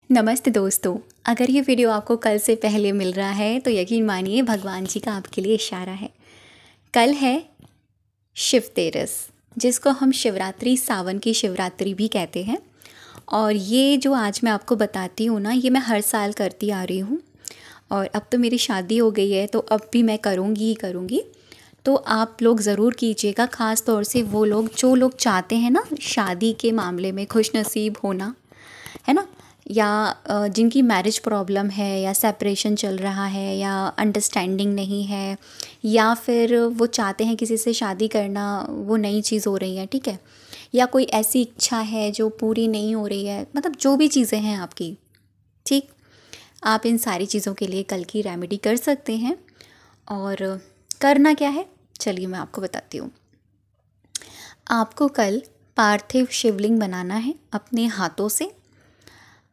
नमस्ते दोस्तों। अगर ये वीडियो आपको कल से पहले मिल रहा है तो यकीन मानिए भगवान जी का आपके लिए इशारा है। कल है शिव तेरस, जिसको हम शिवरात्रि, सावन की शिवरात्रि भी कहते हैं। और ये जो आज मैं आपको बताती हूँ ना, ये मैं हर साल करती आ रही हूँ। और अब तो मेरी शादी हो गई है तो अब भी मैं करूँगी ही करूँगी। तो आप लोग ज़रूर कीजिएगा, ख़ास तौर से वो लोग जो लोग चाहते हैं ना शादी के मामले में खुशनसीब होना, है ना, या जिनकी मैरिज प्रॉब्लम है, या सेपरेशन चल रहा है, या अंडरस्टैंडिंग नहीं है, या फिर वो चाहते हैं किसी से शादी करना, वो नई चीज़ हो रही है, ठीक है, या कोई ऐसी इच्छा है जो पूरी नहीं हो रही है, मतलब जो भी चीज़ें हैं आपकी, ठीक, आप इन सारी चीज़ों के लिए कल की रेमेडी कर सकते हैं। और करना क्या है, चलिए मैं आपको बताती हूँ। आपको कल पार्थिव शिवलिंग बनाना है अपने हाथों से।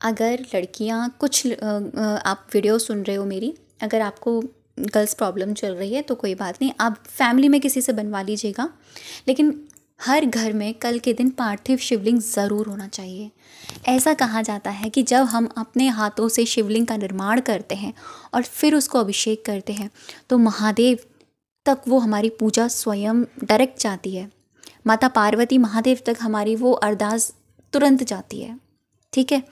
अगर लड़कियां आप वीडियो सुन रहे हो मेरी, अगर आपको गर्ल्स प्रॉब्लम चल रही है तो कोई बात नहीं, आप फैमिली में किसी से बनवा लीजिएगा। लेकिन हर घर में कल के दिन पार्थिव शिवलिंग ज़रूर होना चाहिए। ऐसा कहा जाता है कि जब हम अपने हाथों से शिवलिंग का निर्माण करते हैं और फिर उसको अभिषेक करते हैं तो महादेव तक वो हमारी पूजा स्वयं डायरेक्ट जाती है। माता पार्वती महादेव तक हमारी वो अरदास तुरंत जाती है। ठीक है,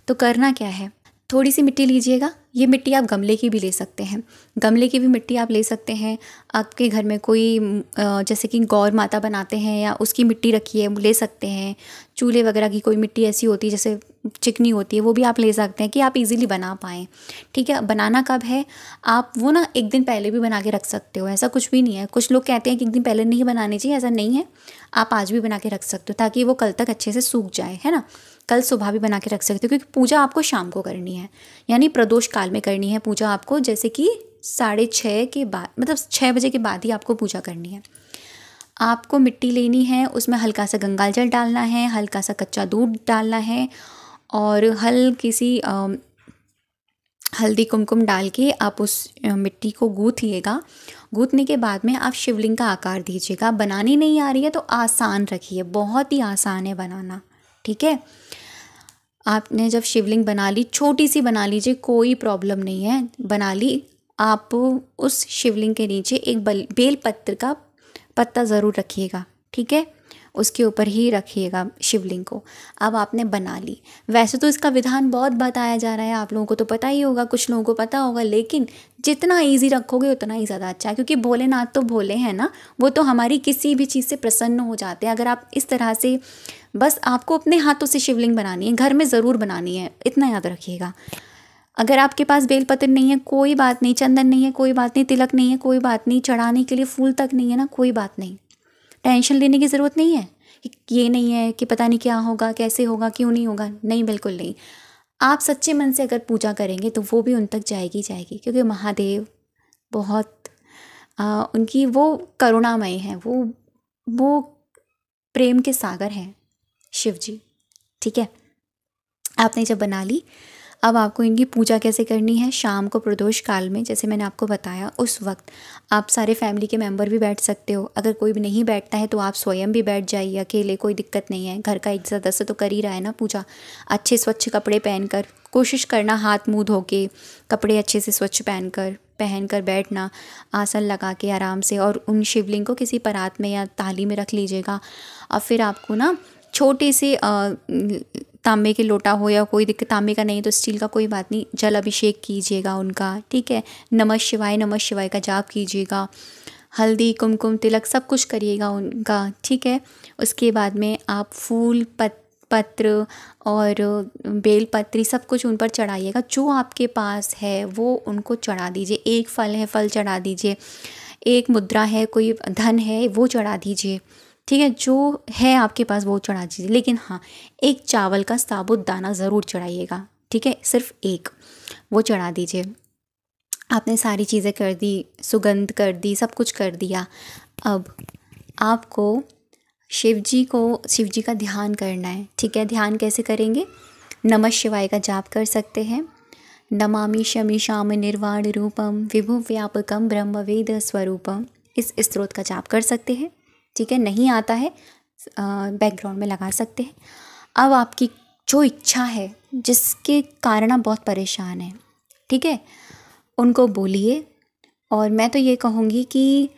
तो करना क्या है, थोड़ी सी मिट्टी लीजिएगा। ये मिट्टी आप गमले की भी ले सकते हैं, गमले की भी मिट्टी आप ले सकते हैं। आपके घर में कोई जैसे कि गौर माता बनाते हैं या उसकी मिट्टी रखी है, ले सकते हैं। चूल्हे वगैरह की कोई मिट्टी ऐसी होती है जैसे चिकनी होती है, वो भी आप ले सकते हैं कि आप इजीली बना पाएँ। ठीक है, बनाना कब है, आप वो ना एक दिन पहले भी बना के रख सकते हो, ऐसा कुछ भी नहीं है। कुछ लोग कहते हैं कि एक दिन पहले नहीं बनानी चाहिए, ऐसा नहीं है, आप आज भी बना के रख सकते हो ताकि वो कल तक अच्छे से सूख जाए, है ना। कल सुबह भी बना के रख सकते हो क्योंकि पूजा आपको शाम को करनी है, यानी प्रदोष काल में करनी है पूजा आपको, जैसे कि 6:30 के बाद, मतलब 6 बजे के बाद ही आपको पूजा करनी है। आपको मिट्टी लेनी है, उसमें हल्का सा गंगा जल डालना है, हल्का सा कच्चा दूध डालना है और हल्की सी हल्दी कुमकुम डाल के आप उस मिट्टी को गूँथिएगा। गूँथने के बाद में आप शिवलिंग का आकार दीजिएगा। बनानी नहीं आ रही है तो आसान रखिए, बहुत ही आसान है बनाना। ठीक है, आपने जब शिवलिंग बना ली, छोटी सी बना लीजिए, कोई प्रॉब्लम नहीं है, बना ली। आप उस शिवलिंग के नीचे एक बेल पत्र का पत्ता ज़रूर रखिएगा, ठीक है, उसके ऊपर ही रखिएगा शिवलिंग को। अब आपने बना ली। वैसे तो इसका विधान बहुत बताया जा रहा है, आप लोगों को तो पता ही होगा, कुछ लोगों को पता होगा, लेकिन जितना इजी रखोगे उतना ही ज़्यादा अच्छा है, क्योंकि भोलेनाथ तो भोले हैं ना, वो तो हमारी किसी भी चीज़ से प्रसन्न हो जाते हैं। अगर आप इस तरह से, बस आपको अपने हाथों से शिवलिंग बनानी है, घर में ज़रूर बनानी है, इतना याद रखिएगा। अगर आपके पास बेलपत्र नहीं है कोई बात नहीं, चंदन नहीं है कोई बात नहीं, तिलक नहीं है कोई बात नहीं, चढ़ाने के लिए फूल तक नहीं है ना, कोई बात नहीं, टेंशन लेने की ज़रूरत नहीं है कि ये नहीं है कि पता नहीं क्या होगा, कैसे होगा, क्यों नहीं होगा, नहीं, बिल्कुल नहीं। आप सच्चे मन से अगर पूजा करेंगे तो वो भी उन तक जाएगी जाएगी, क्योंकि महादेव बहुत उनकी वो करुणामय है, वो प्रेम के सागर हैं शिव जी। ठीक है, आपने जब बना ली, अब आपको इनकी पूजा कैसे करनी है, शाम को प्रदोष काल में, जैसे मैंने आपको बताया, उस वक्त आप सारे फैमिली के मेंबर भी बैठ सकते हो। अगर कोई भी नहीं बैठता है तो आप स्वयं भी बैठ जाइए अकेले, कोई दिक्कत नहीं है। घर का एक सदस्य तो कर ही रहा है ना पूजा। अच्छे स्वच्छ कपड़े पहनकर, कोशिश करना हाथ मुँह धो के, कपड़े अच्छे से स्वच्छ पहनकर बैठना, आसन लगा के आराम से, और उन शिवलिंग को किसी परात में या थाली में रख लीजिएगा। और फिर आपको ना छोटे से तांबे के लोटा हो या कोई दिक्कत, तांबे का नहीं तो स्टील का, कोई बात नहीं, जल अभिषेक कीजिएगा उनका। ठीक है, नमः शिवाय का जाप कीजिएगा, हल्दी कुमकुम तिलक सब कुछ करिएगा उनका। ठीक है, उसके बाद में आप फूल पत्र और बेलपत्री सब कुछ उन पर चढ़ाइएगा। जो आपके पास है वो उनको चढ़ा दीजिए। एक फल है, फल चढ़ा दीजिए, एक मुद्रा है, कोई धन है, वो चढ़ा दीजिए। ठीक है, जो है आपके पास वो चढ़ा दीजिए, लेकिन हाँ, एक चावल का साबुत दाना ज़रूर चढ़ाइएगा। ठीक है, सिर्फ एक, वो चढ़ा दीजिए। आपने सारी चीज़ें कर दी, सुगंध कर दी, सब कुछ कर दिया। अब आपको शिव जी का ध्यान करना है। ठीक है, ध्यान कैसे करेंगे, नमः शिवाय का जाप कर सकते हैं। नमामि शमि श्याम निर्वाण रूपम विभु व्यापकम ब्रह्म वेद स्वरूपम, इस स्तोत्र का जाप कर सकते हैं। ठीक है, नहीं आता है बैकग्राउंड में लगा सकते हैं। अब आपकी जो इच्छा है, जिसके कारण आप बहुत परेशान हैं, ठीक है, उनको बोलिए। और मैं तो ये कहूँगी कि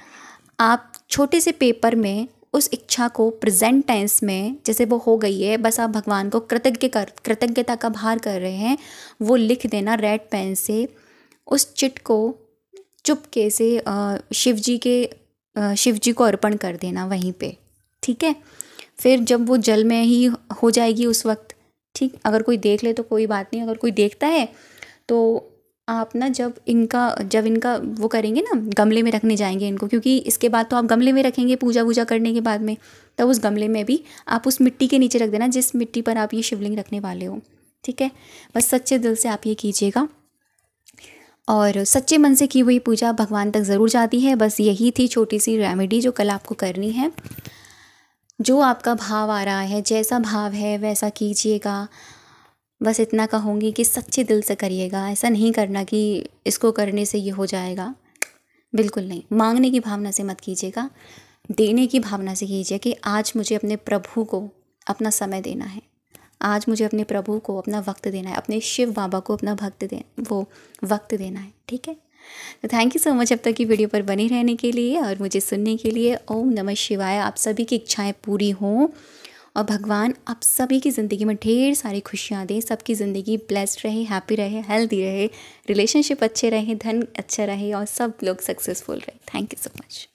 आप छोटे से पेपर में उस इच्छा को प्रेजेंट टेंस में, जैसे वो हो गई है, बस आप भगवान को कृतज्ञता का भार कर रहे हैं, वो लिख देना रेड पेन से। उस चिट को चुपके से शिव जी को अर्पण कर देना वहीं पे, ठीक है। फिर जब वो जल में ही हो जाएगी उस वक्त, ठीक, अगर कोई देख ले तो कोई बात नहीं, अगर कोई देखता है तो आप ना जब इनका वो करेंगे ना, गमले में रखने जाएंगे इनको, क्योंकि इसके बाद तो आप गमले में रखेंगे पूजा करने के बाद में, तब उस गमले में भी आप उस मिट्टी के नीचे रख देना जिस मिट्टी पर आप ये शिवलिंग रखने वाले हो, ठीक है। बस सच्चे दिल से आप ये कीजिएगा, और सच्चे मन से की हुई पूजा भगवान तक ज़रूर जाती है। बस यही थी छोटी सी रेमेडी जो कल आपको करनी है। जो आपका भाव आ रहा है, जैसा भाव है वैसा कीजिएगा। बस इतना कहूँगी कि सच्चे दिल से करिएगा, ऐसा नहीं करना कि इसको करने से ये हो जाएगा, बिल्कुल नहीं। मांगने की भावना से मत कीजिएगा, देने की भावना से कीजिए कि आज मुझे अपने प्रभु को अपना समय देना है, आज मुझे अपने प्रभु को अपना वक्त देना है, अपने शिव बाबा को अपना वक्त देना है, ठीक है। तो थैंक यू सो मच अब तक की वीडियो पर बने रहने के लिए और मुझे सुनने के लिए। ओम नमः शिवाय। आप सभी की इच्छाएं पूरी हों और भगवान आप सभी की ज़िंदगी में ढेर सारी खुशियाँ दें, सबकी ज़िंदगी ब्लेस्ड रहे, हैप्पी रहे, हेल्दी रहे, रिलेशनशिप अच्छे रहे, धन अच्छा रहे और सब लोग सक्सेसफुल रहे। Thank you so much.